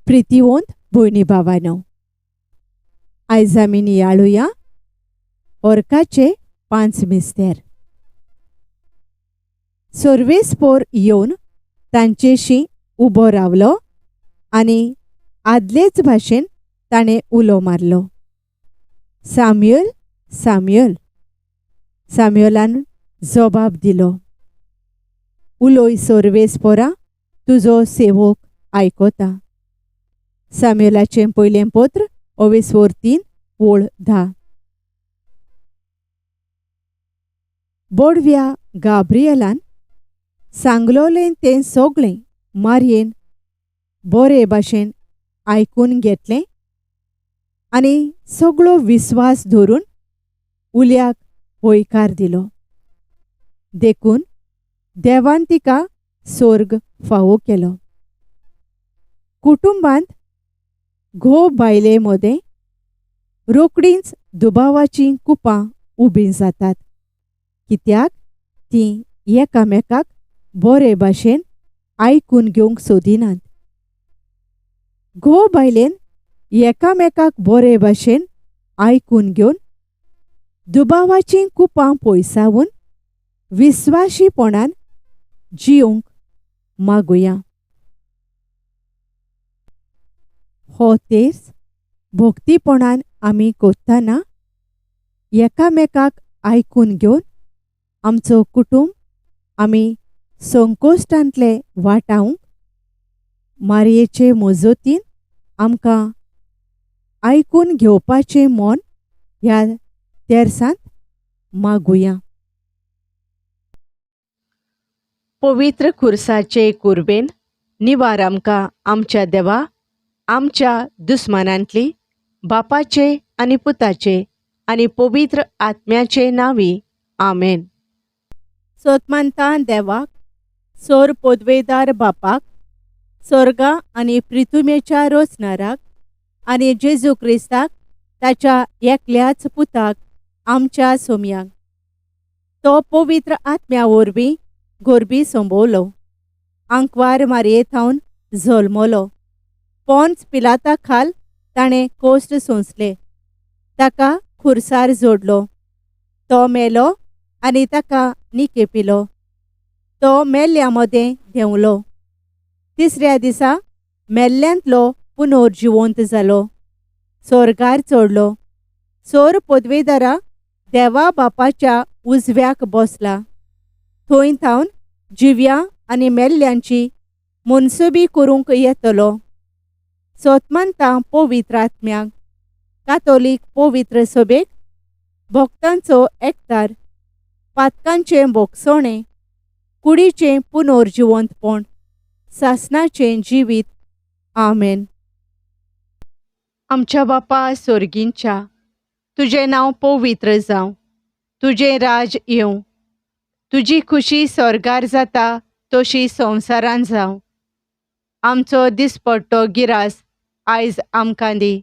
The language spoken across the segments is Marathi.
प्रितीवंत भयणी भावांनो, आयज आमी नियाळुया ओर्काचे 5 मिस्तेर. सर्वेस्पोर येवन तांचेशी उबो रावलो आनी आदलेच भाशेन ताणें उलो मारलो, साम्युएल, साम्युएल. साम्युएलान जबाब दिलो, उलोय सर्वेस्पोरा, तुजो सेवक आयकोता. साम्युएलाचें पयलें पत्र 3:10. बोडव्या गाब्रिएलान सांगलोलें तें सगळें मारयेन बरे भाशेन आयकून घेतलें आनी सगळो विस्वास धरून उल्याक होयकार दिलो. देखून देवान तिका स्वर्ग फावो केलो. कुटुंबांत घोव बायले मदें रोकडींच दुबावाचीं कुपां उबीं जातात, कित्याक तीं एकामेकाक बरे भाशेन आयकून घेवंक सोदिनात. घोव बायलेन एकामेकाक बरे भाशेन आयकून घेवन दुबावाचीं कुपां पयसावून विस्वाशीपणान जिवंक मागुया. हो तेच भक्तीपणान आमी कोत्ताना एकामेकाक आयकून घेवन आमचो कुटुंब आमी संकोश्टांतले वाटावंक मारयेचे मजतीन आमकां आयकून घेवपाचें मोन ह्या तेर्सांत मागुया. पवित्र खुर्साचे कुर्बेन निवार आमकां आमच्या देवा, आमच्या दुस्मानांतली, बापाचे आनी पुताचे आनी पवित्र आत्म्याचे नांवी. आमेन. सोतमानता देवाक, सोर पोदवेदार बापाक, स्वर्गा आनी पृथ्वीच्या रोचणाराक आनी जेजू क्रिस्ताक ताच्या एकल्याच पुताक आमच्या सोम्यांक तो पवित्र आत्म्या वरवीं गोरबी संभोवलो, आंकवार मारयेथावन जल्मलो, पोंच पिलाता खाल ताणें कोश्ट सोंसले, ताका खुर्सार जोडलो, तो मेलो आनी ताका निकेपिलो, तो मेल्ल्या मदें देंवलो, तिसऱ्या दिसा मेल्ल्यांतलो पुनर्जिवंत जालो, स्वर्गार चडलो, सोर पदवेदारा देवा बापाच्या उजव्याक बसला, थंय थावन जिव्या आनी मेल्ल्यांची मनसुबी करूंक येतलो. सोतमानता पवित्र आत्म्याक, कातोलीक पवित्र सभेक, भक्तांचो एकतार, पातकांचें भोगसणें, कुडीचें पुनर्जिवंतपण, सासणाचें जिवीत. आमेन. आमच्या बापा स्वर्गींच्या, तुजें नांव पवित्र जावं, तुजें राज येवं, तुजी खुशी स्वर्गार जाता तशी संवसारान जावं. आमचो दिसपट्टो गिरास आयज आमकां दी,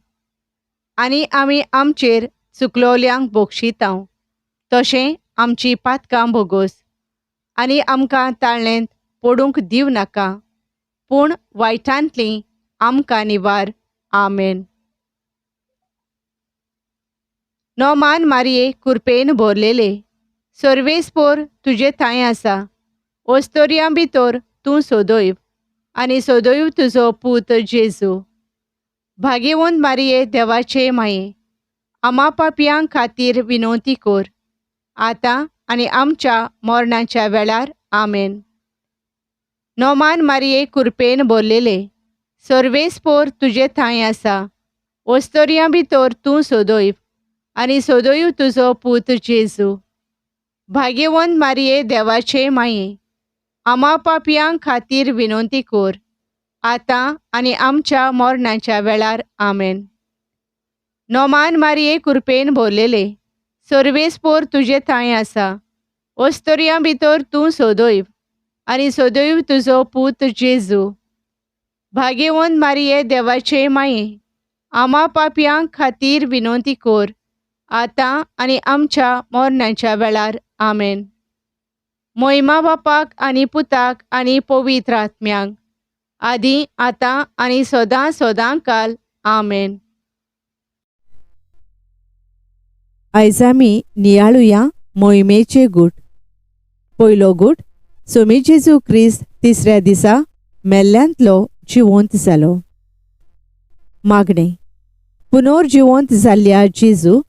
आनी आमी आमचेर चुकलोल्यांक बक्षितांव तशें आमची पातकां भोगोस, आनी आमकां ताळणेंत पडूंक दिव नाका, पूण वायटांतलीं आमकां निवार. आमेन. नोमान मारये कुरपेन भरलेले, सर्वेस्पोर तुजे थंय आसा, ओस्तोरयां भितर तूं सोदोयव आनी सोदोयव तुजो पूत जेजू. भाग्यवंत मारये देवाचे माये, आमा पापयांक खातीर विनवती कर, आतां आनी आमच्या मरणाच्या वेळार. आमेन. नोमान मारये कुरपेन भरलेले, सर्वेस्पोर तुजे थंय आसा, ओस्तोरयां भितर तूं सोदोयव आनी सोदोयव तुजो पूत जेजू. भाग्यवंत मारये देवाचे माये, आमा पापयांक खातीर विनवती कर, आतां आनी आमच्या मरणाच्या वेळार. आमेन. नोमान मारये कुरपेन भरलेले, सर्वेस्पोर तुजे थंय आसा, ओस्तोरयां भितर तूं सोदोयव आनी सोदोयव तुजो पूत जेजू. भाग्यवंत मारये देवाचे माये, आमा पापयांक खातीर विनवती कर, आतां आनी आमच्या मरणाच्या वेळार. आमेन. महिमा बापाक आनी पुताक आनी पवित्र आत्म्यांक, आदी आतां आनी सदां सदांकाल आमेन. आयज आमी नियाळुया मोहिमेचे गूट. पयलो गूट. सोमी जेजू क्रिस्त तिसऱ्या दिसा मेल्ल्यांतलो जिवंत जालो. मागणें. पुनर्जिवंत जाल्ल्या जेजू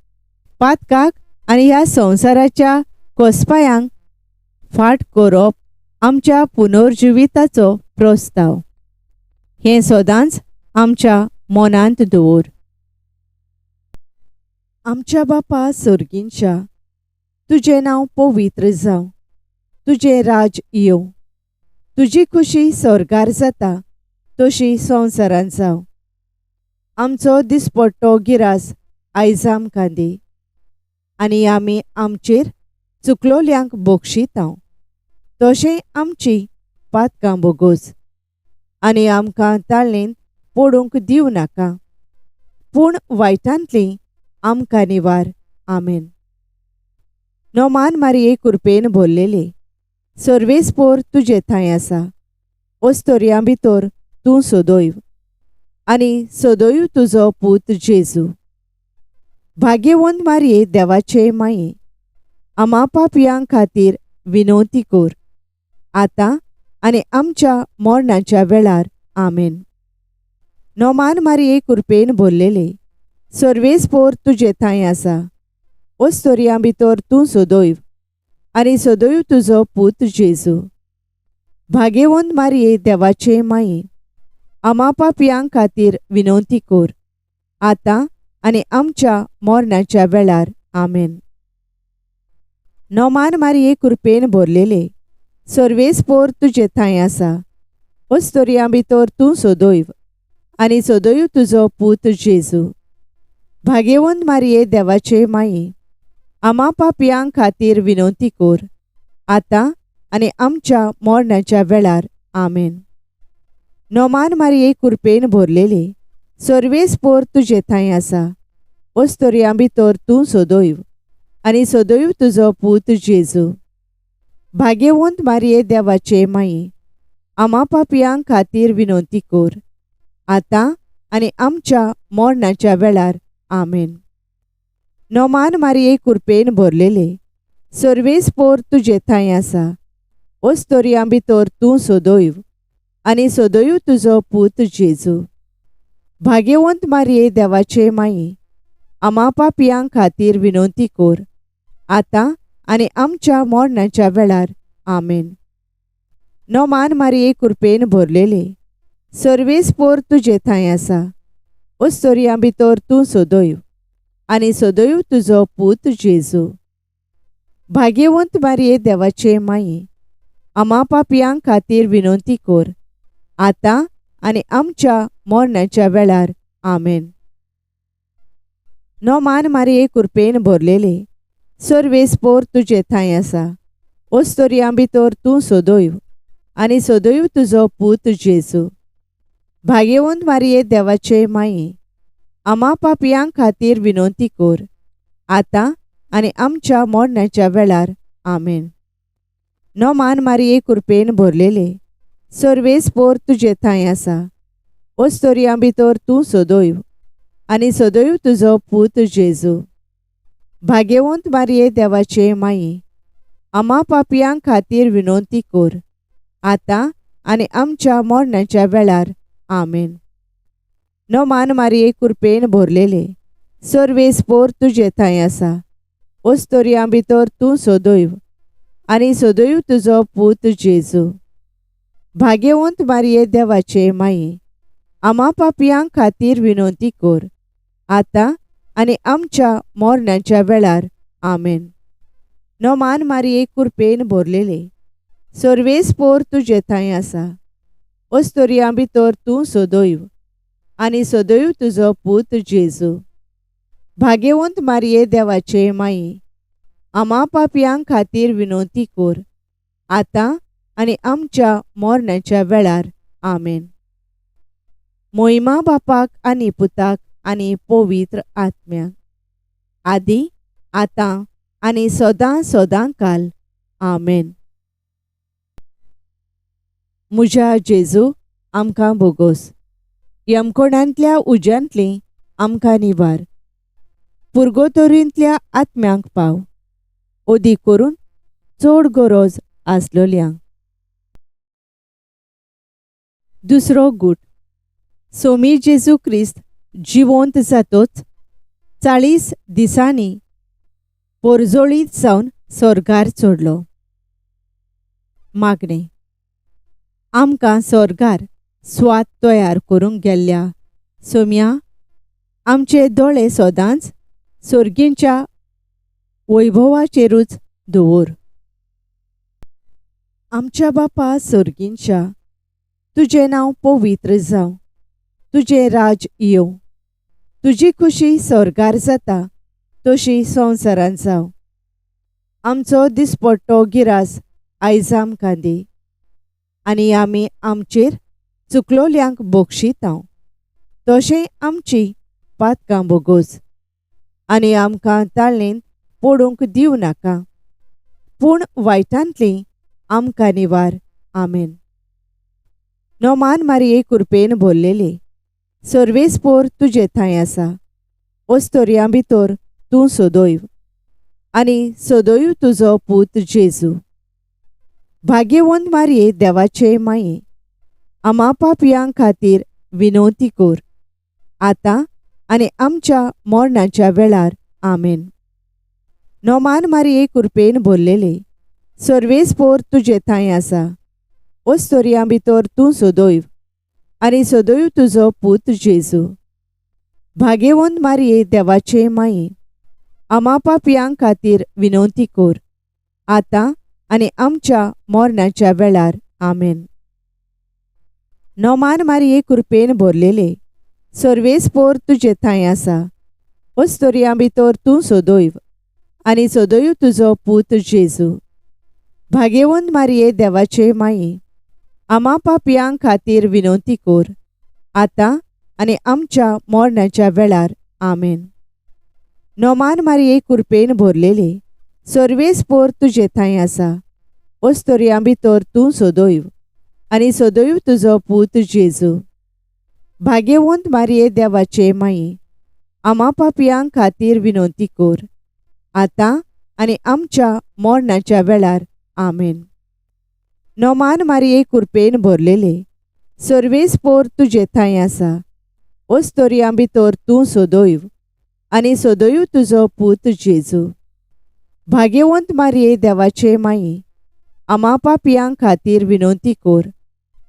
पातकाक आनी ह्या संवसाराच्या कोसपायांक फाट करप आमच्या पुनर्जिविताचो प्रस्ताव. हें सदांच आमच्या मनांत दवर. आमच्या बापा सर्गींच्या, तुजें नांव पवित्र जावं. तुजें राज येवं. तुजी खुशी स्वर्गार जाता तशी संवसारांत जावं. आमचो दिसपट्टो गिरास आयज आमकां दी. आनी आमी आमचेर चुकलोल्यांक बक्षितांव तशें आमची पातकां बोगोस. आनी आमकां ताळणेंत पडूंक दिवं नाका, पूण वायटांतलीं आमकां निवार. आमेन. नोमान मारये कृपेन भरलेले, सर्वेस्पोर तुजे थंय आसा. ओस्तोरयां भितर तूं सदैव, आनी सदैव तुजो पूत जेजू. भाग्यवंत मारये देवाचे माये, आमा पापयां खातीर विनवती कर, आतां आनी आमच्या मरणाच्या वेळार. आमेन. नोमान मारये कृपेन भरलेले, सर्वेस्पोर तुजे थंय आसा. ओस्तोरयां भितर तूं सदैव, आनी सदैव तुजो पूत जेजू. भाग्यवंत मारये देवाचे माये, आमा पापयां खातीर विनवती कर, आतां आनी आमच्या मरणाच्या वेळार. आमेन. नोमान मारये कृपेन भरलेले, सर्वेस्पोर तुजे थंय आसा. ओस्तोरयां भितर तूं सदैव, आनी सदैव तुजो पूत जेजू. भाग्यवंत मारये देवाचे माये, आमा पापयां खातीर विनवती कर, आतां आनी आमच्या मरणाच्या वेळार. आमेन. नोमान मारये कृपेन भरलेले, सर्वेस्पोर तुजे थंय आसा. ओस्तोरयां भितर तूं सदैव, आनी सदैव तुजो पूत जेजू. भाग्यवंत मारये देवाचे माये, आमा पापयां खातीर विनवती कर, आतां आनी आमच्या मरणाच्या वेळार. आमेन. नोमान मारये कृपेन भरलेले, सर्वेस्पोर तुजे थंय आसा. ओस्तोरयां भितर तूं सदैव, आनी सदैव तुजो पूत जेजू. भाग्यवंत मारये देवाचे माये, आमा पापयां खातीर विनवती कर, आतां आनी आमच्या मरणाच्या वेळार. आमेन. नोमान मारये कृपेन भरलेले, सर्वेस्पोर तुजे थंय आसा. ओस्तोरयां भितर तूं सदैव, आनी सदैव तुजो पूत जेजू. भाग्यवंत मारये देवाचे माये, आमा पापयां खातीर विनवती कर, आतां आनी आमच्या मरणाच्या वेळार. आमेन. नोमान मारये कृपेन भरलेले, सर्वेस्पोर तुजे थंय आसा. ओस्तोरयां भितर तूं सदैव, आनी सदैव तुजो पूत जेजू. भाग्यवंत मारये देवाचे माये, आमा पापयां खातीर विनवती कर, आतां आनी आमच्या मरणाच्या वेळार. आमेन. नोमान मारये कृपेन भरलेले, सर्वेस्पोर तुजे थंय आसा. ओस्तोरयां भितर तूं सदैव, आनी सदैव तुजो पूत जेजू. भाग्यवंत मारये देवाचे माये, आमा पापयां खातीर विनवती कर, आतां आनी आमच्या मरणाच्या वेळार. आमेन. नोमान मारये कृपेन भरलेले, सर्वेस्पोर तुजे थंय आसा. ओस्तोरयां भितर तूं सदैव, आनी सदैव तुजो पूत जेजू. भाग्यवंत मारये देवाचे माये, आमा पापयां खातीर विनवती कर, आतां आनी आमच्या मरणाच्या वेळार. आमेन. नोमान मारये कृपेन भरलेले, सर्वेस्पोर तुजे थंय आसा. ओस्तोरयां भितर तूं सदैव, आनी सदैव तुजो पूत जेजू. भाग्यवंत मारये देवाचे माये, आमा पापयां खातीर विनवती कर, आतां आनी आमच्या मरणाच्या वेळार. आमेन. मोहिमा बापाक आनी पुताक आनी पवित्र आत्म्याक, आदी आतां आनी सदां सदांकाल. आमेन. म्हज्या जेजू आमकां बोगोस. यमकोणांतल्या उज्यांतली आमकां निवार. पुर्गोतोरींतल्या आत्म्यांक पाव. ओदी करून चड गरज आसलोल्यांक. दुसरो गूट. सोमी जेजू क्रिस्त जिवंत जातोच 40 दिसांनी पोरजोळीत जावन स्वर्गार चडलो. मागणें. आमकां स्वर्गार स्वात तयार करूंक गेल्ल्या सोम्या आमचे दोळे सदांच सर्गींच्या वैभवाचेरूच दवर. आमच्या बापा सर्गींच्या, तुजें नांव पवित्र जावं. तुजें राज येवं. तुजी खुशी स्वर्गार जाता तशी संवसारांत जावं. आमचो दिसपट्टो गिरास आयज आमकां दी. आनी आमी आमचेर चुकलोल्यांक बक्षितांव. तशें आमची पातकां बोगोस. आनी आमकां ताळणेंत पडूंक दिवं नाका, पूण वायटांतली आमकां निवार. आमेन. नोमान मारये कृपेन भरलेले, सर्वेस्पोर तुजे थंय आसा. ओस्तोरयां भितर तूं सदैव, आनी सदैव तुजो पूत जेजू. भाग्यवंत मारये देवाचे माये, आमा पापयां खातीर विनवती कर, आतां आनी आमच्या मरणाच्या वेळार. आमेन. नोमान मारये कृपेन भरलेले, सर्वेस्पोर तुजे थंय आसा. ओस्तोरयां भितर तूं सदैव, आनी सदैव तुजो पूत जेजू. भाग्यवंत मारये देवाचे माये, आमा पापयां खातीर विनवती कर, आतां आनी आमच्या मरणाच्या वेळार. आमेन. नोमान मारये कृपेन भरलेले, सर्वेस्पोर तुजे थंय आसा. ओस्तोरयां भितर तूं सदैव, आनी सदैव तुजो पूत जेजू. भाग्यवंत मारये देवाचे माये, आमा पापयां खातीर विनवती कर, आतां आनी आमच्या मरणाच्या वेळार. आमेन. नोमान मारये कृपेन भरलेले, सर्वेस्पोर तुजे थंय आसा. ओस्तोरयां भितर तूं सदैव, आनी सदैव तुजो पूत जेजू. भाग्यवंत मारये देवाचे माये, आमा पापयां खातीर विनवती कर, आतां आनी आमच्या मरणाच्या वेळार. आमेन. नोमान मारये कृपेन भरलेले, सर्वेस्पोर तुजे थंय आसा. ओस्तोरयां भितर तूं सदैव, आनी सदैव तुजो पूत जेजू. भाग्यवंत मारये देवाचे माये, आमा पापयां खातीर विनवती कर,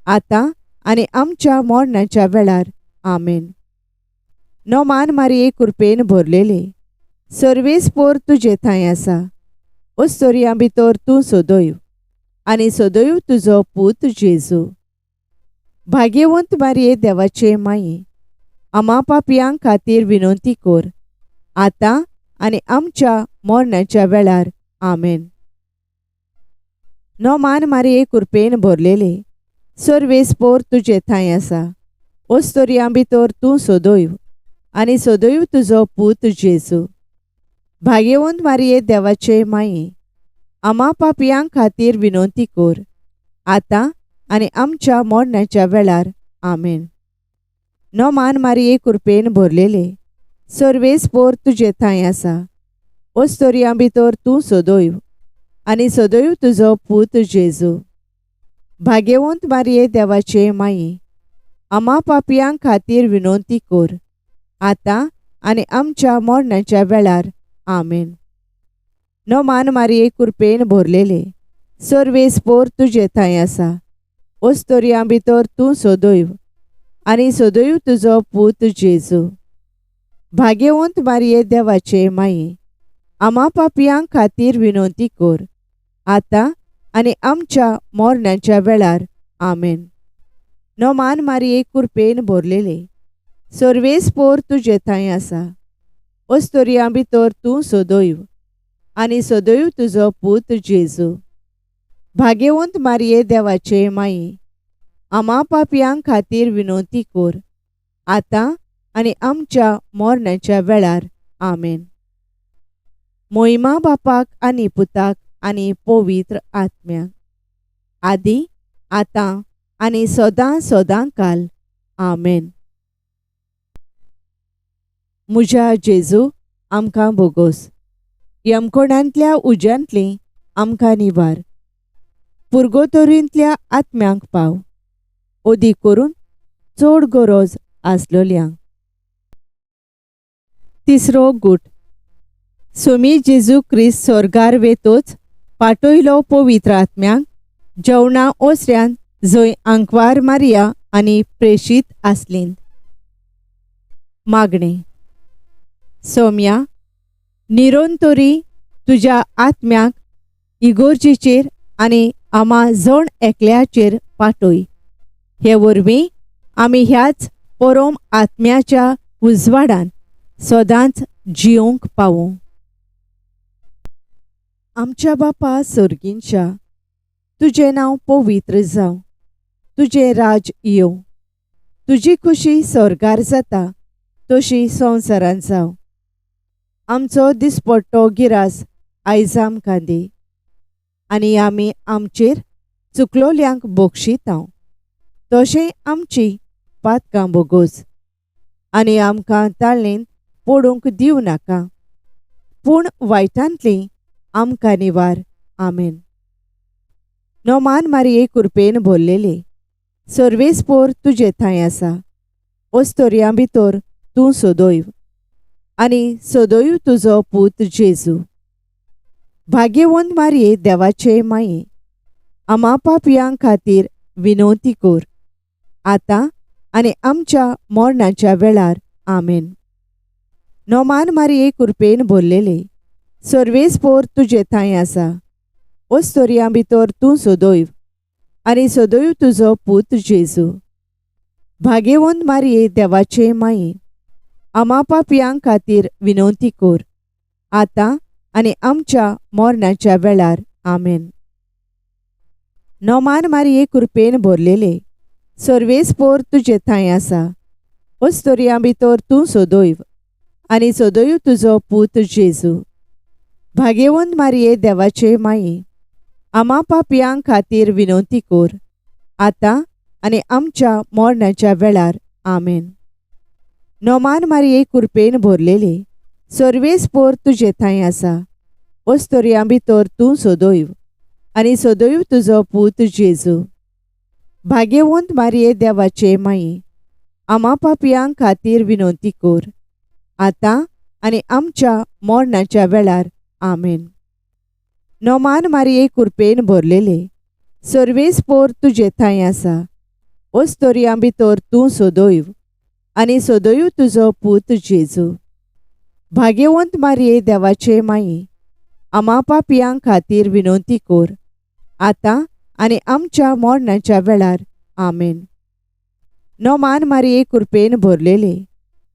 आतां आनी आमच्या मरणाच्या वेळार. आमेन. नोमान मारये कृपेन भरलेले, सर्वेस्पोर तुजे थंय आसा. ओस्तोरयां भितर तूं सदैव, आनी सदैव तुजो पूत जेजू. भाग्यवंत मारये देवाचे माये, आमा पापयां खातीर विनवती कर, आतां आनी आमच्या मरणाच्या वेळार. आमेन. नोमान मारये कृपेन भरलेले, सर्वेस्पोर तुजे थंय आसा. ओस्तोरयां भितर तूं सदैव, आनी सदैव तुजो पूत जेजू. भाग्यवंत मारये देवाचे माये, आमा पापयां खातीर विनवती कर, आतां आनी आमच्या मरणाच्या वेळार. आमेन. नोमान मारये कृपेन भरलेले, सर्वेस्पोर तुजे थंय आसा. ओस्तोरयां भितर तूं सदैव, आनी सदैव तुजो पूत जेजू. भाग्यवंत मारये देवाचे माये, आमा पापयां खातीर विनवती कर, आतां आनी आमच्या मरणाच्या वेळार. आमेन. नोमान मारये कृपेन भरलेले, सर्वेस्पोर तुजे थंय आसा. ओस्तोरयां भितर तूं सदैव, आनी सदैव तुजो पूत जेजू. भाग्यवंत मारये देवाचे माये, आमा पापयां खातीर विनवती कर, आतां आनी आमच्या मरणाच्या वेळार. आमेन. नोमान मारये कृपेन भरलेले, सर्वेस्पोर तुजे थंय आसा. ओस्तोरयां भितर तूं सदैव, आनी सदैव तुजो पूत जेजू. भाग्यवंत मारये देवाचे माये, आमा पापयां खातीर विनवती कर, आतां आनी आमच्या मरणाच्या वेळार. आमेन. मोहिमा बापाक आनी पुताक आनी पवित्र आत्म्याक, आदी आतां आनी सदां सदांकाल आमेन. म्हज्या जेजू आमकां बोगोस. यमकोणांतल्या उज्यांतली आमकां निवार. पुर्गोतोरींतल्या आत्म्यांक पाव. ओदी करून चड गरज आसलोल्यांक. तिसरो गूट. सोमी जेजू क्रिस्त स्वर्गार वेतोच पाटयलो पवित्र आत्म्यांक जेवणा ओसऱ्यान जंय आंकवार मारिया आनी प्रेशीत आसलीं. मागणें. सोम्या, निरोंतोरी तुज्या आत्म्याक इगोर्जेचेर आनी आमा जण एकल्याचेर पाटय. हे वरवीं आमी ह्याच परम आत्म्याच्या उजवाडान सदांच जियोंक पावूं. आमच्या बापा सर्गींच्या, तुजें नांव पवित्र जावं. तुजें राज येवं. तुजी खुशी स्वर्गार जाता तशी संवसारांत जावं. आमचो दिसपट्टो गिरास आयज आमकां दी. आनी आमी आमचेर चुकलोल्यांक बक्षितांव तशें आमची पातकां बोगोस. आनी आमकां ताळणेंत पडूंक दिवं नाका, पूण वायटांतली आमकां निवार. आमेन. नोमान मारये कृपेन भरलेले, सर्वेस्पोर तुजे थंय आसा. ओस्तोरयां भितर तूं सदैव आनी सदैव तुजो पूत जेजू. भाग्यवंत मारये देवाचे माये, आमा पापयां खातीर विनवती कर, आतां आनी आमच्या मरणाच्या वेळार. आमेन. नोमान मारये कृपेन भरलेले, सर्वेस्पोर तुजे थंय आसा. ओस्तोरयां भितर तूं सदैव आनी सदैव तुजो पूत जेजू. भाग्यवंत मारये देवाचे माये, आमा पापयां खातीर विनवती कर, आतां आनी आमच्या मरणाच्या वेळार. आमेन. नोमान मारये कृपेन भरलेले, सर्वेस्पोर तुजे थंय आसा. ओस्तोरयां भितर तूं सदैव आनी सदैव तुजो पूत जेजू. भाग्यवंत मारये देवाचे माये, आमा पापयां खातीर विनवती कर, आतां आनी आमच्या मरणाच्या वेळार. आमेन. नोमान मारये कृपेन भरलेले, सर्वेस्पोर तुजे थंय आसा. ओस्तोरयां भितर तूं सदैव आनी सदैव तुजो पूत जेजू. भाग्यवंत मारये देवाचे माये, आमा पापयां खातीर विनवती कर, आतां आनी आमच्या मरणाच्या वेळार. आमेन. नोमान मारये कृपेन भरलेले, सर्वेस्पोर तुजे थंय आसा. ओस्तोरयां भितर तूं सदैव आनी सदैव तुजो पूत जेजू. भाग्यवंत मारये देवाचे माये, आमा पापयां खातीर विनवती कर, आतां आनी आमच्या मरणाच्या वेळार. आमेन. नोमान मारये कृपेन भरलेले,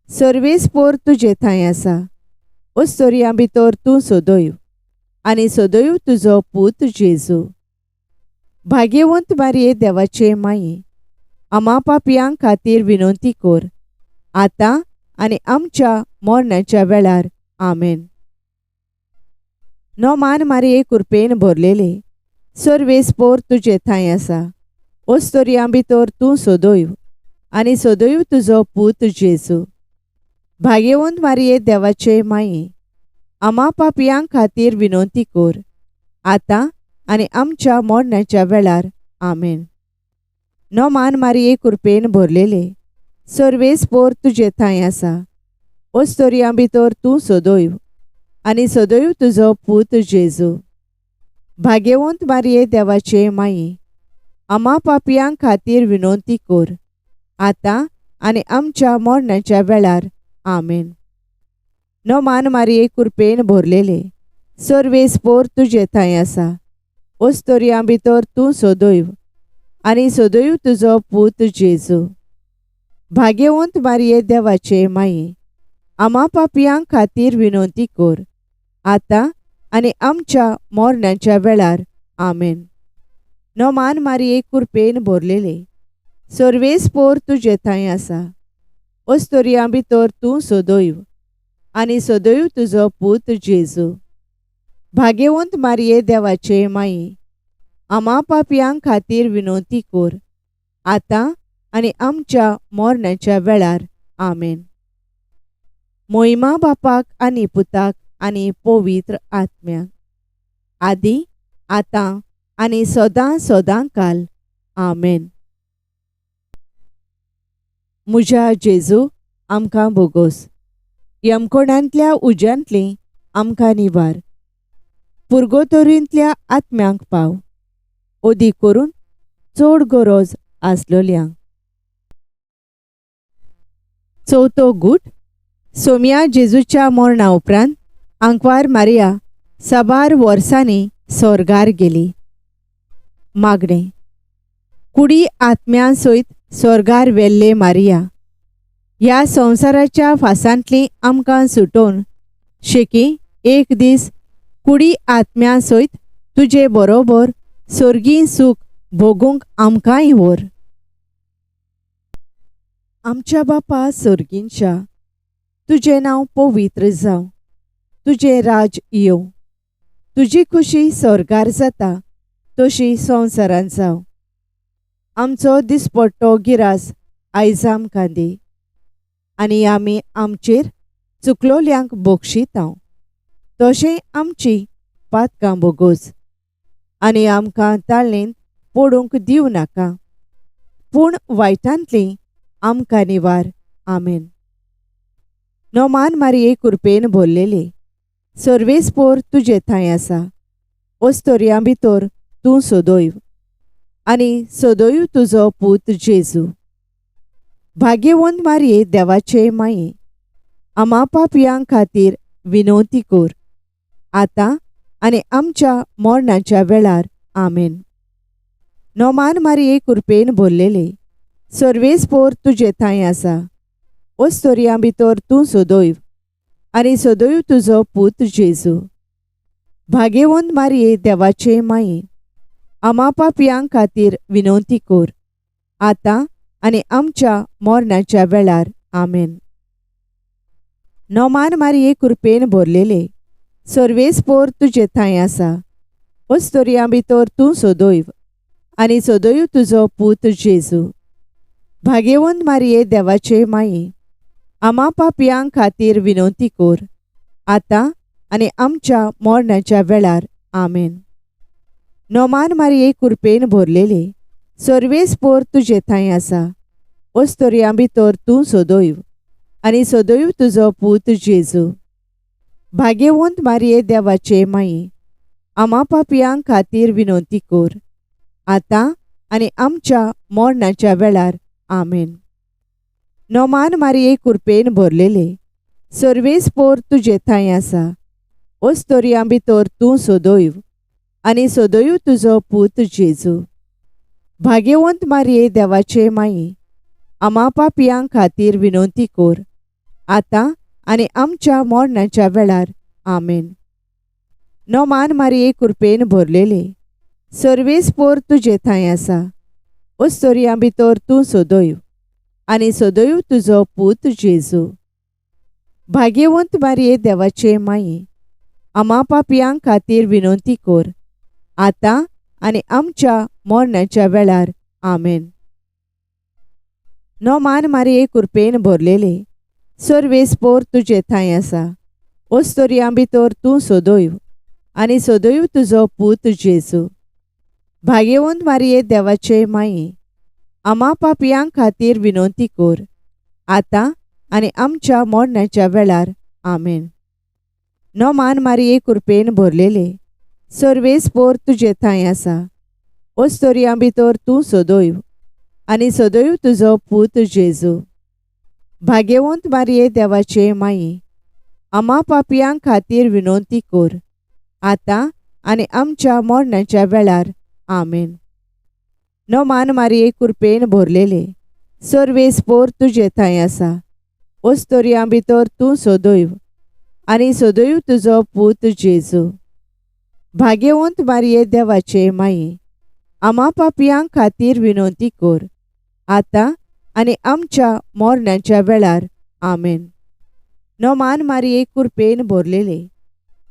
सर्वेस्पोर तुजे थंय आसा. ओस्तोरयां भितर तूं सदैव आनी सदैव तुजो पूत जेजू. भाग्यवंत मारये देवाचे माये, आमा पापयां खातीर विनवती कर, आतां आनी आमच्या मरणाच्या वेळार. आमेन. नोमान मारये कृपेन भरलेले, सर्वेस्पोर तुजे थंय आसा. ओस्तोरयां भितर तूं सदैव आनी सदैव तुजो पूत जेजू. भाग्यवंत मारये देवाचे माये, आमा पापयां खातीर विनवती कर, आतां आनी आमच्या मरणाच्या वेळार. आमेन. नोमान मारये कृपेन भरलेले, सर्वेस्पोर तुजे थंय आसा. ओस्तोरयां भितर तूं सदैव आनी सदैव तुजो पूत जेजू. भाग्यवंत मारये देवाचे माये, आमा पापयां खातीर विनवती कर, आतां आनी आमच्या मरणाच्या वेळार. आमेन. नोमान मारये कृपेन भरलेले, सर्वेस्पोर तुजे थंय आसा. ओस्तोरयां भितर तूं सदैव आनी सदैव तुजो पूत जेजू. भाग्यवंत मारये देवाचे माये, आमा पापयां खातीर विनवती कर, आतां आनी आमच्या मरणाच्या वेळार. आमेन. नोमान मारये कृपेन भरलेले, सर्वेस्पोर तुजे थंय आसा. ओस्तोरयां भितर तूं सदैव आनी सदैव तुजो पूत जेजू. भाग्यवंत मारये देवाचे माये, आमा पापयां खातीर विनवती कर, आता आनी आमच्या मरणाच्या वेळार आमेन. मोहिमा बापाक आनी पुताक आनी पवित्र आत्म्याक, आदी आतां आनी सदां सदांकाल आमेन. म्हज्या जेजू आमकां बोगोस, यमकोणांतल्या उज्यांतली आमकां निवार, पुर्गोतोरींतल्या आत्म्यांक पाव, ओदी करून चड गरज आसलोल्यांक. चवथो गूट. सोम्या जेजूच्या मरणा उपरांत आंकवार मारिया साबार वर्सांनी स्वर्गार गेली. मागणें. कुडी आत्म्यां सयत स्वर्गार वेल्ले मारिया, ह्या संवसाराच्या फासांतली आमकां सुटोवन शेकी एक दीस कुडी आत्म्यां सयत तुजे बरोबर सर्गी सूख भोगूंक आमकांय व्हर. आमच्या बापा सर्गींच्या, तुजें नांव पवित्र जावं, तुजें राज येवं, तुजी खुशी स्वर्गार जाता तशी संवसारांत जावं. आमचो दिसपट्टो गिरास आयज आमकां दी, आनी आमी आमचेर चुकलोल्यांक बक्षितांव, तशें आमची पातकां बोगोस, आनी आमकां ताळणेंत पडूंक दिवं नाका, पूण वायटांतली आमकां निवार. आमेन. नोमान मारये कृपेन भरलेली, सर्वेस्पोर तुजे थंय आसा, ओस्तोरयां भितर तूं सदैव, आनी सदैव तुजो पूत जेजू. भाग्यवंत मारये देवाचे माये, आमा पापयां खातीर विनवती कर, आतां आनी आमच्या मरणाच्या वेळार आमेन. नोमान मारये कृपेन भरलेली, सर्वेस्पोर तुजे थंय आसा, ओस्तोरयां भितर तूं सदैव, आनी सदैव तुजो पूत जेजू. भाग्यवंत मारये देवाचे माये, आमा पापयां खातीर विनवती कर, आतां आनी आमच्या मरणाच्या वेळार आमेन. नोमान मारये कृपेन भरलेले, सर्वेस्पोर तुजे थंय आसा, ओस्तोरयां भितर तूं सदैव, आनी सदैव तुजो पूत जेजू. भाग्यवंत मारये देवाचे माये, आमा पापयां खातीर विनवती कर, आतां आनी आमच्या मरणाच्या वेळार आमेन. नोमान मारये कृपेन भरलेले, सर्वेस्पोर तुजे थंय आसा, ओस्तोरयां भितर तूं सदैव, आनी सदैव तुजो पूत जेजू. भाग्यवंत मारये देवाचे माये, आमा पापयां खातीर विनवती कर, आतां आनी आमच्या मरणाच्या वेळार आमेन. नोमान मारये कृपेन भरलेले, सर्वेस्पोर तुजे थंय आसा, ओस्तोरयां भितर तूं सदैव, आनी सदैव तुजो पूत जेजू. भाग्यवंत मारये देवाचे माये, आमा पापयां खातीर विनवती कर, आतां आनी आमच्या मरणाच्या वेळार आमेन. नोमान मारये कृपेन भरलेले, सर्वेस्पोर तुजे थंय आसा, ओस्तोरयां भितर तूं सदैव, आनी सदैव तुजो पूत जेजू. भाग्यवंत मारये देवाचे माये, आमा पापयां खातीर विनवती कर, आतां आनी आमच्या मरणाच्या वेळार आमेन. नोमान मारये कृपेन भरलेले, सर्वेस्पोर तुजे थंय आसा, ओस्तोरयां भितर तूं सदैव, आनी सदैव तुजो पूत जेजू. भाग्यवंत मारये देवाचे माये, आमा पापयां खातीर विनवती कर, आतां आनी आमच्या मरणाच्या वेळार आमेन. नोमान मारये कृपेन भरलेले, सर्वेस्पोर तुजे थंय आसा, ओस्तोरयां भितर तूं सदैव, आनी सदैव तुजो पूत जेजू. भाग्यवंत मारये देवाचे माये, आमा पापयां खातीर विनवती कर, आतां आनी आमच्या मरणाच्या वेळार आमेन. नोमान मारये कृपेन भरलेले, सर्वेस्पोर तुजे थंय आसा, ओस्तोरयां भितर तूं सदैव, आनी सदैव तुजो पूत जेजू. भाग्यवंत मारये देवाचे माये, आमा पापयां खातीर विनवती कर, आतां आनी आमच्या मरणाच्या वेळार आमेन. नोमान मारये कृपेन भरलेले,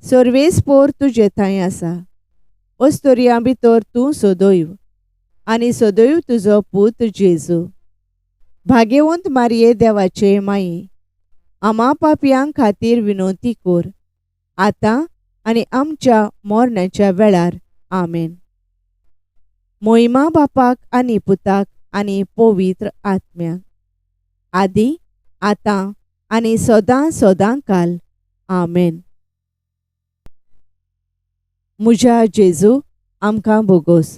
सर्वेस्पोर तुजे थंय आसा, ओस्तोरयां भितर तूं सदैव, आनी सदैव तुजो पूत जेजू. भाग्यवंत मारये देवाचे माई, आम्हा पापयांक खातीर विनोती कोर, आतां आनी आमच्या मरणाच्या वेळार. आमेन. मोहिमा बापाक आनी पुताक आनी पवित्र आत्म्याक, आदी आतां आनी सदां सदांकाल. आमेन. म्हज्या जेजू, आमकां बोगोस.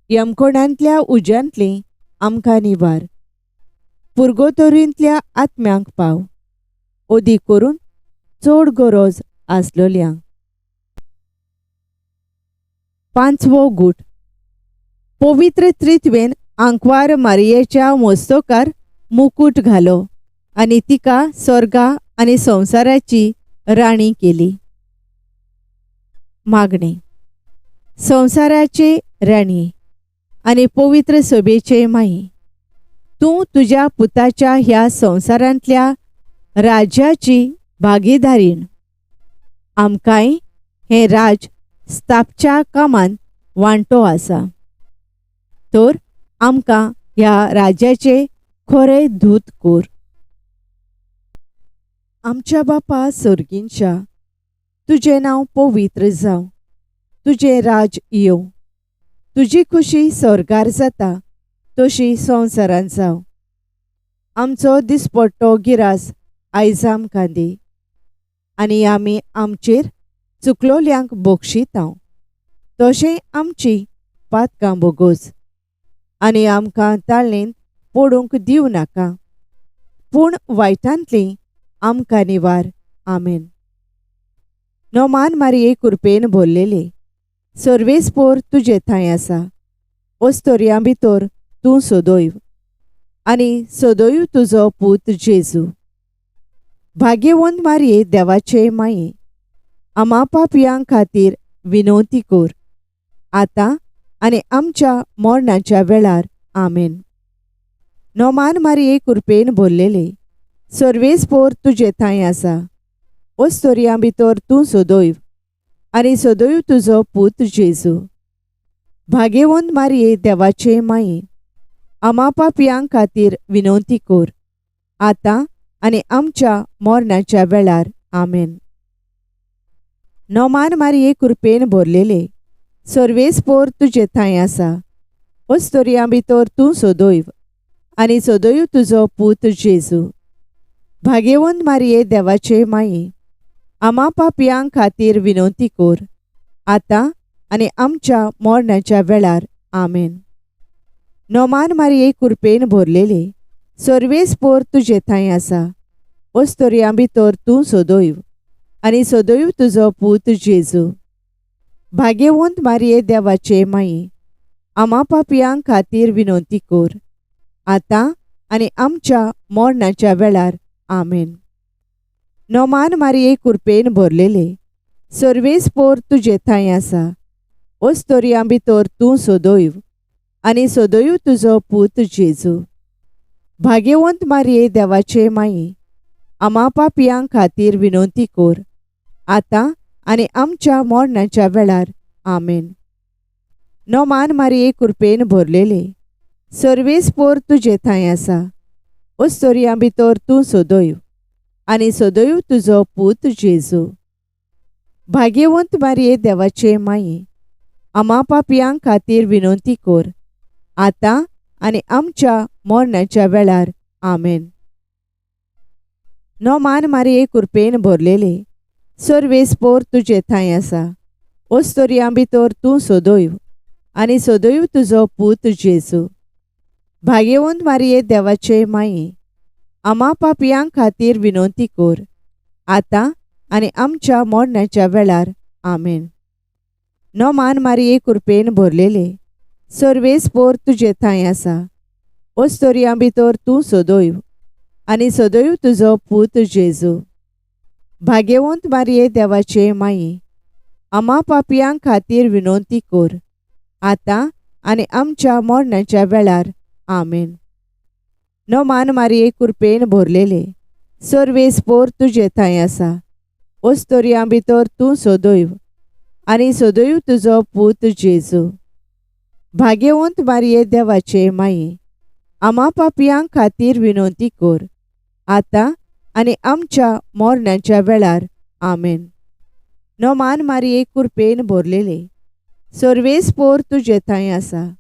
यमकोणांतल्या उज्यांतली आमकां निवार. पुर्गोतोरींतल्या आत्म्यांक पाव, ओदी करून चड गरज आसलोल्यांक. पांचवो गूट. पवित्र त्रित्वेन आंकवार मारयेच्या मस्तकार मुकुट घालो आनी तिका स्वर्गा आनी संवसाराची राणी केली. मागणे. संवसाराचे राणी आनी पवित्र सभेचे माई, तूं तुज्या पुताच्या ह्या संवसारांतल्या राज्याची भागीदारीण. आमकांय हें राज स्थापच्या कामांत वांटो आसा, तर आमकां ह्या राज्याचे खरे दूत कोर. आमच्या बापा सर्गींच्या, तुजें नांव पवित्र जावं. तुजें राज येवं. तुजी खुशी स्वर्गार जाता तशी संवसारांत जावं. आमचो दिसपट्टो गिरास आयज आमकां दी, आनी आमी आमचेर चुकलोल्यांक बक्षितांव, तशें आमची पातकां बोगोस. आनी आमकां ताळणेंत पडूंक दिवं नाका, पूण वायटांतली आमकां निवार. आमेन. नोमान मारये कृपेन भरलेले, सर्वेस्पोर तुजे थंय आसा. ओस्तोरयां भितर तूं सदैव, आनी सदैव तुजो पूत जेजू. भाग्यवंत मारये देवाचे माये, आम्हा पापयांक खातीर विनोती कोर, आतां आनी आमच्या मरणाच्या वेळार. आमेन. नोमान मारये कृपेन भरलेले, सर्वेस्पोर तुजे थंय आसा. ओस्तोरयां भितर तूं सदैव, आनी सदैव तुजो पूत जेजू. भाग्यवंत मारये देवाचे माये, आम्हा पापयांक खातीर विनोती कोर, आतां आनी आमच्या मरणाच्या वेळार. आमेन. नोमान मारये कृपेन भरलेले, सर्वेस्पोर तुजे थंय आसा. ओस्तोरयां भितर तूं सदैव, आनी सदैव तुजो पूत जेजू. भाग्यवंत मारये देवाचे माये, आम्हा पापयांक खातीर विनोती कोर, आतां आनी आमच्या मरणाच्या वेळार. आमेन. नोमान मारये कृपेन भरलेले, सर्वेस्पोर तुजे थंय आसा. ओस्तोरयां भितर तूं सदैव, आनी सदैव तुजो पूत जेजू. भाग्यवंत मारये देवाचे माये, आम्हा पापयांक खातीर विनोती कोर, आतां आनी आमच्या मरणाच्या वेळार. आमेन. नोमान मारये कृपेन भरलेले, सर्वेस्पोर तुजे थंय आसा. ओस्तोरयां भितर तूं सदैव, आनी सदैव तुजो पूत जेजू. भाग्यवंत मारये देवाचे माये, आम्हा पापयांक खातीर विनोती कोर, आतां आनी आमच्या मरणाच्या वेळार. आमेन. नोमान मारये कृपेन भरलेले, सर्वेस्पोर तुजे थंय आसा. ओस्तोरयां भितर तूं सदैव, आनी सदैव तुजो पूत जेजू. भाग्यवंत मारये देवाचे माये, आम्हा पापयांक खातीर विनोती कोर, आतां आनी आमच्या मरणाच्या वेळार. आमेन. नोमान मारये कृपेन भरलेले, सर्वेस्पोर तुजे थंय आसा. ओस्तोरयां भितर तूं सदैव, आनी सदैव तुजो पूत जेजू. भाग्यवंत मारये देवाचे माये, आम्हा पापयांक खातीर विनोती कोर, आतां आनी आमच्या मरणाच्या वेळार. आमेन. नोमान मारये कृपेन भरलेले, सर्वेस्पोर तुजे थंय आसा. ओस्तोरयां भितर तूं सदैव, आनी सदैव तुजो पूत जेजू. भाग्यवंत मारये देवाचे माये, आम्हा पापयांक खातीर विनोती कोर, आतां आनी आमच्या मरणाच्या वेळार. आमेन. नोमान मारये कृपेन भरलेले, सर्वेस्पोर तुजे थंय आसा. ओस्तोरयां भितर तूं सदैव, आनी सदैव तुजो पूत जेजू. भाग्यवंत मारिये देवाचे माये, आम्हा पापयांक खातीर विनंती कर, आता आनी आमच्या मरणाच्या वेळार आमेन. नोमान मारिये कृपेन भरलेले, सर्वेस्पोर तुजे थंय आसा.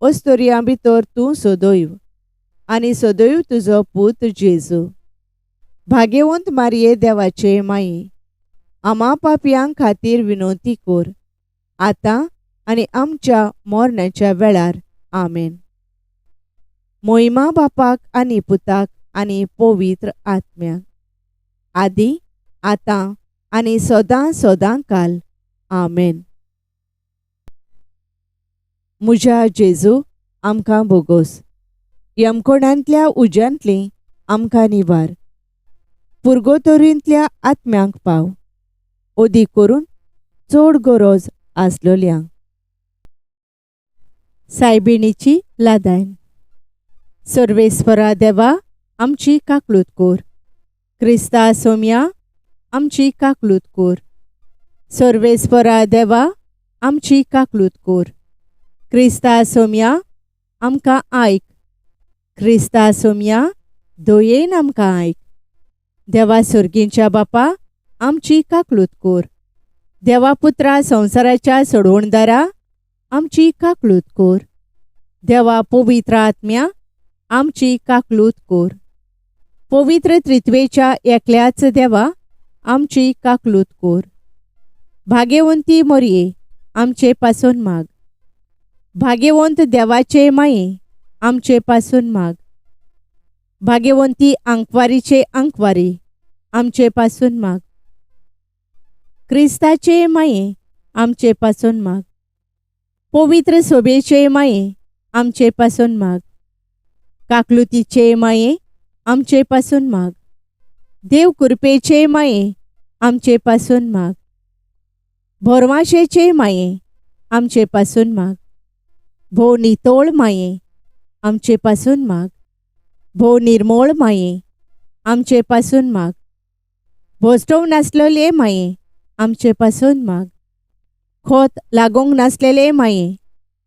अस्तोरियां भितर तूं सदैव, आनी सदैव तुजो पूत जेजू. भाग्यवंत मारिये देवाचे माये, आम्हा पापयांक खातीर विनंती कर, आता आनी आमच्या मरणाच्या वेळार आमेन. मोहिमा बापाक आनी पुताक आनी पवित्र आत्म्याक, आदी आतां आनी सदां सदांकाल आमेन. म्हज्या जेजू आमकां बोगोस, यमकोणांतल्या उज्यांतली आमकां निवार, पुर्गोतोरींतल्या आत्म्यांक पाव, ओदी करून चड गरज आसलोल्यांक. सायबिणीची लादायन. सर्वेस्परा देवा आमची काकलूत कर, क्रिस्ता सोम्या आमची काकलूत कर. सर्वेस्परा देवा आमची काकलूत कर, क्रिस्ता सोम्या आमकां आयक. क्रिस्ता सोम्या दयेन आमकां आयक. देवा सर्गींच्या बापा आमची काकलूत कर. देवा पुत्रा संवसाराच्या सोडवणदारा आमची काकलूत कर. देवा पवित्र आत्म्या आमची काकलूत कर. पवित्र त्रित्वेच्या एकल्याच देवा आमची काकलूत कर. भाग्यवंती मोरये आमचे पासून माग. भाग्यवंत देवाचे माये आमचे पासून माग. भाग्यवंती अंकवारीचे अंकवारी आमचे पासून माग. क्रिस्ताचे माये आमचे पासून माग. पवित्र सोबेचे माये आमचे पासून माग. काकलुतीचे माये आमचे पासून माग. देव कृपेचे माये आमचे पासून माग. भरवाशेचे माये आमचे पासून माग. भो नितोळ माये आमचे पासून माग. भो निर्मोळ माये आमचे पासून माग. भोस्टव नासलेले माये आमचे पासून माग. खोत लागोंक नासलेले माये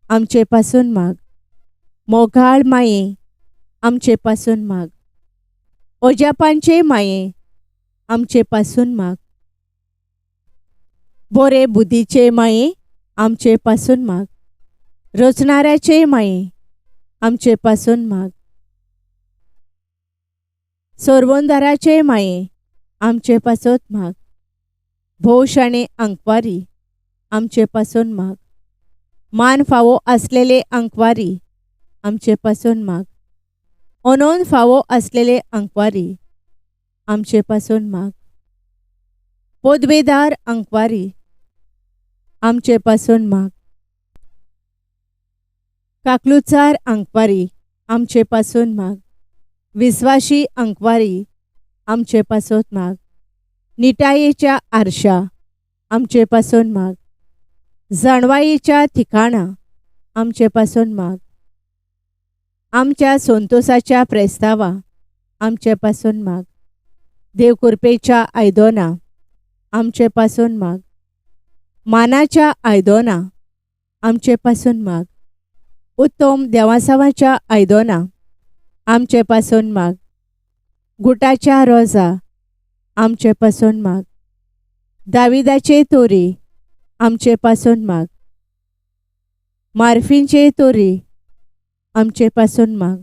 आमचे पासून माग. मोगाळ माये आमचे पासून माग. ओजापांचे माये आमचे पासून माग. बोरे बुद्धीचे माये आमचे पासून माग. रचणाऱ्याचे माये आमचे पासून माग. सोरवंदाराचे माये आमचे पासोत माग. भोश आनी अंकवारी आमचे पासून माग. मान फावो असलेले अंकवारी आमचे पासून माग. अनोन फावो असलेले अंकवारी आमचे पासून माग. पोदवेदार अंकवारी आमचे पासून माग. काकलुचार अंकवारी आमचे पासून माग. विश्वासी अंकवारी आमचे पासोत माग. निटायेच्या आरशा आमचे पासून माग. जाणवायेच्या ठिकाणा आमचे पासून माग. आमच्या संतोषाच्या प्रेस्तावा आमचे पासून माग. देवकृपेच्या आयदोना आमचे पासून माग. मानाच्या आयदोना आमचे पासून माग. उत्तम देवासावाच्या आयदोना आमचे पासून माग. गुटाच्या रोजा आमचे पासून माग. दाविदाचे तोरी आमचे पासून माग. मार्फींचे तोरी आमचे पासून माग.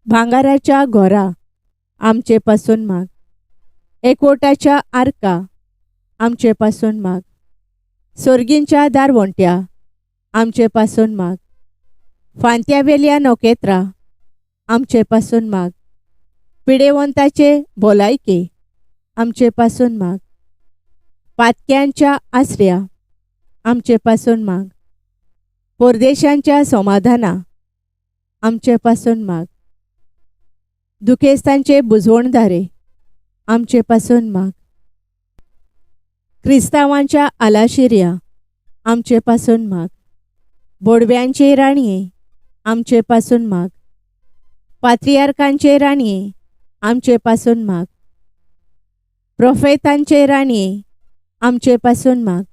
भांगाराच्या घोरा आमचे पासून माग. एकवटाच्या आर्का आमचे पासून माग. सोर्गींच्या दारवंट्या आमचे पासून माग. फांत्यावेल्या नोकेत्रा आमचे पासून माग. पिडेवंताचे भोलायके आमचे पासून माग. पातक्यांच्या आसऱ्या आमचे पासून माग. परदेशांच्या समाधाना आमचे पासून माग. दुखेस्तांचे बुजवणदारे आमचे पासून माग. क्रिस्तावांच्या आलाशिर्या आमचे पासून माग. बोडव्यांचे राणये आमचे पासून माग. पात्रियार्कांचे राणये आमचे पासून माग. प्रोफेतांचे राणये आमचे पासून माग.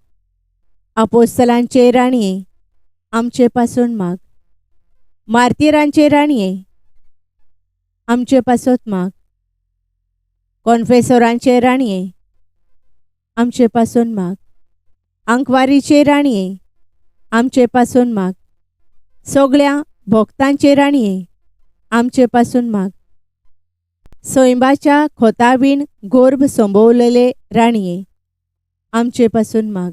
अपोस्तलांचे राणये आमचे पासून माग. मार्तिरांचे राणये, आमचे पासत माग. कॉन्फेसोरांचे राणये, आमचे पासून माग. आंकवारीचे राणये, आमचे पासून माग. सगळ्या भक्तांचे राणये, आमचे पासून माग. सैमाच्या खोताबीण गोर्भ संभोवलेले राणये, आमचे पासून माग.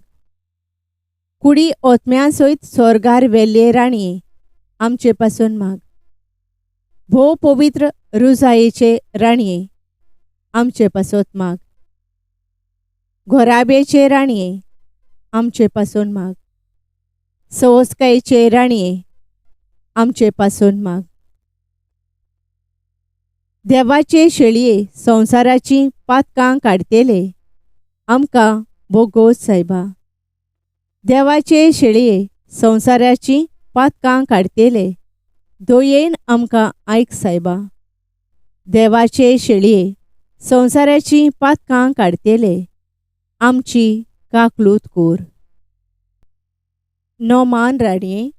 कुडी ओतम्यांसयत स्वर्गार वेल्ले राणये, आमचे पासून माग. भोव पवित्र रुजायेचे राणये, आमचे पासत माग. घोराबेचे राणये, आमचे पासून माग. सवस्कायेचे राणये, आमचे पासून माग. देवाचे शेळये संसाराची पातकां काडतेले, आमकां बोगोस सायबा. देवाचे शेळये संसाराची पातकां काडतेले, दोयेन आमकां आयक सायबा. देवाचे शेळये संसाराची पातकां काडतेले, आमची काकलूत कोर. नोमान राणये,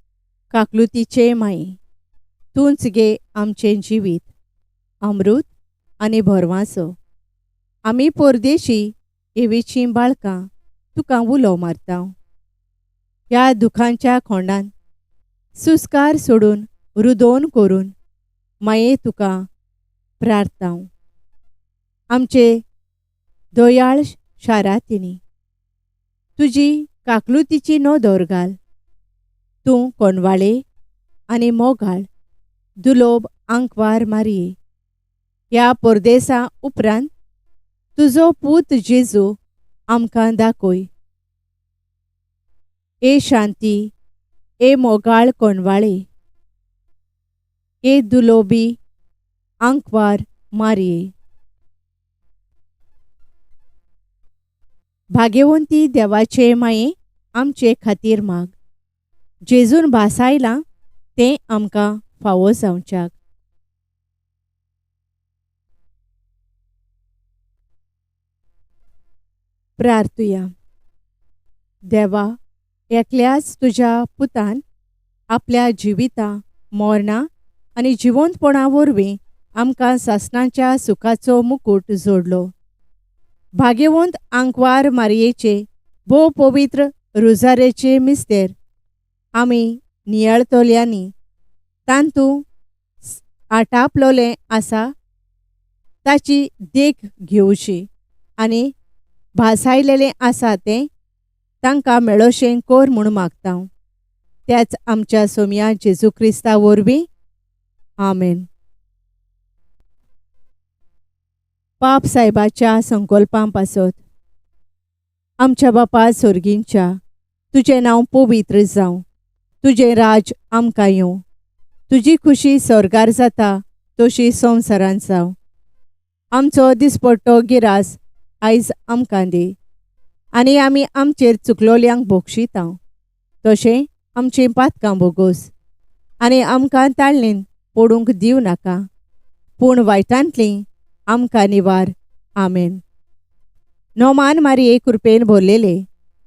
काकलुतीचे माये, तूंच गे आमचें जिवीत, अमृत आनी भरवासो. आमी परदेशी एवेचीं बाळकां तुका उलो मारता. ह्या दुखांच्या खोंडान सुस्कार सोडून रुदोन करून माये तुका प्रार्थांव. आमचे दोयाळ शारांतनी तुजी काकलुतीची नोदोर घाल. तूं कोनवाळे आनी मोगाळ दुलोब आंकवार मारये. ह्या परदेसा उपरांत तुजो पूत जेजू आमकां दाखय. ए शांती, ए मोगाळ कोनवाळे, ए दुलोबी आंकवार मारये. भाग्यवंती देवाचे माये, आमचे खातीर माग. जेजून भासायलां तें आमकां फावो जावच्याक. प्रार्थुया. देवा, एकल्याच तुज्या पुतान आपल्या जिविता, मरणा आनी जिवंतपणा वरवीं आमकां सासणाच्या सुखाचो मुकुट जोडलो. भाग्यवंत आंकवार मारयेचे भोव पवित्र रुजारेचे मिस्तेर आमी नियाळतल्यांनी तांतूं आटापलोलें आसा ताची देख घेवची आनी भासायलेलें आसा तें तांकां मेळोशें कोर म्हूण मागतां. त्याच आमच्या सोम्या जेजू क्रिस्ता वरवीं. आमेन. पाप सायबाच्या संकल्पां पासत. आमच्या बापा सोर्गींच्या, तुजें नांव पवित्र जावं. तुजें राज आमकां येवं. तुजी खुशी स्वर्गार जाता तशी संवसारांत जावं. आमचो दिसपट्टो गिरास आयज आमकां दी. आनी आमी आमचेर चुकलोल्यांक बोगशिता तशें आमचीं पातकां बोगोस. आनी आमकां ताळणेन पडूंक दिवं नाका, पूण वायटांतलीं आमकां निवार. आमेन. नोमान मारये, कृपेन भरलेले,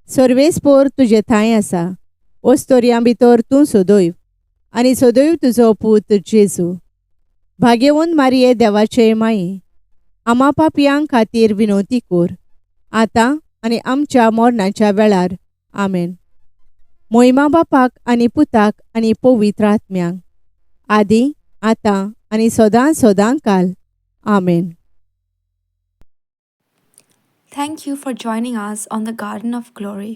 सर्वेस्पोर तुजे थंय आसा. ओस्तोरयां भितर तूं सदैव आनी सदैव तुजो पूत जेजू. भाग्यवंत मारये, देवाचे माये, आमा पापयांक खातीर विनवती कोर, आतां आनी आमच्या मरणाच्या वेळार. आमेन. मोहिमा बापाक आनी पुताक आनी पवित्र आत्म्यांक, आदी आतां आनी सदां सदांकाल. आमेन. Thank you for joining us on the Garden of Glory.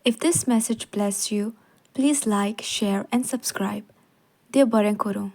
If this message blessed you, please like, share, and subscribe. Dear Baren Koro.